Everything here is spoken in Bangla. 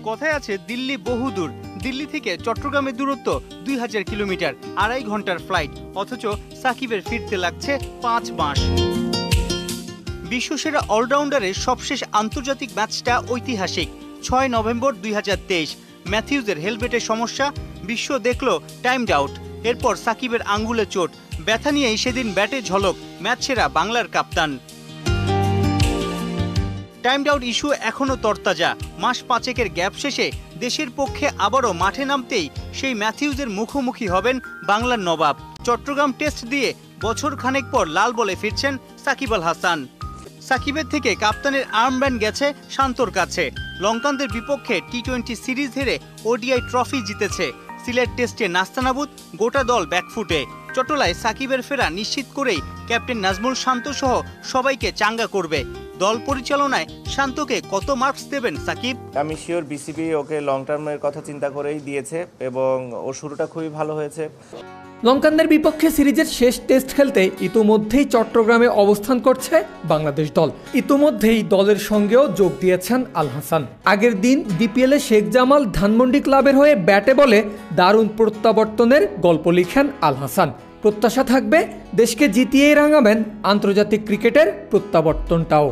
কথায় আছে দিল্লি বহুদূর। দিল্লি থেকে চট্টগ্রামের দূরত্ব 2000 কিলোমিটার, 2.5 ঘন্টার ফ্লাইট। অথচ সাকিবের ফিরতে লাগছে 5 মাস। বিশ্বসেরা অলরাউন্ডারের সবশেষ আন্তর্জাতিক ম্যাচটা ঐতিহাসিক। 6 নভেম্বর 2023। ম্যাথিউজের হেলমেটের সমস্যা, বিশ্ব দেখল টাইমড আউট। এরপর সাকিবের আঙ্গুলে চোট, ব্যথা নিয়েই সেদিন ব্যাটে ঝলক ম্যাচ সেরা বাংলার কাপ্তান। টাইমড আউট ইস্যু এখনও তরতাজা। মাস 5 গ্যাপ শেষে দেশের পক্ষে আবারও মাঠে নামতেই সেই ম্যাথিউজের মুখোমুখি হবেন বাংলার নবাব। চট্টগ্রাম টেস্ট দিয়ে বছর খানেক পর লাল বলে ফিরছেন সাকিব আল হাসান। সাকিবের থেকে কাপ্তানের আর্মব্যান্ড গেছে শান্তর কাছে। লঙ্কানদের বিপক্ষে টি-20 সিরিজ হেরে ওডিআই ট্রফি জিতেছে। সিলেট টেস্টে নাস্তানাবুদ, গোটা দল ব্যাকফুটে। চট্টলায় সাকিবের ফেরা নিশ্চিত করেই ক্যাপ্টেন নাজমুল শান্ত সহ সবাইকে চাঙ্গা করবে। দল পরিচালনায় শান্তকে কত মার্কস দেবেন সাকিব? আমি শিওর বিসিবি ওকে লং টার্মের কথা চিন্তা করেই দিয়েছে এবং ওর শুরুটা খুবই ভালো হয়েছে। লঙ্কানদের বিপক্ষে সিরিজের শেষ টেস্ট খেলতে ইতোমধ্যেই চট্টগ্রামে অবস্থান করছে বাংলাদেশ দল। ইতোমধ্যেই দলের সঙ্গেও যোগ দিয়েছেন আল হাসান। আগের দিন বিপিএলে শেখ জামাল ধানমন্ডি ক্লাবের হয়ে ব্যাটে বলে দারুণ প্রত্যাবর্তনের গল্প লিখেন আল হাসান। প্রত্যাশা থাকবে দেশকে জিতিয়েই রাঙাবেন আন্তর্জাতিক ক্রিকেটের প্রত্যাবর্তনটাও।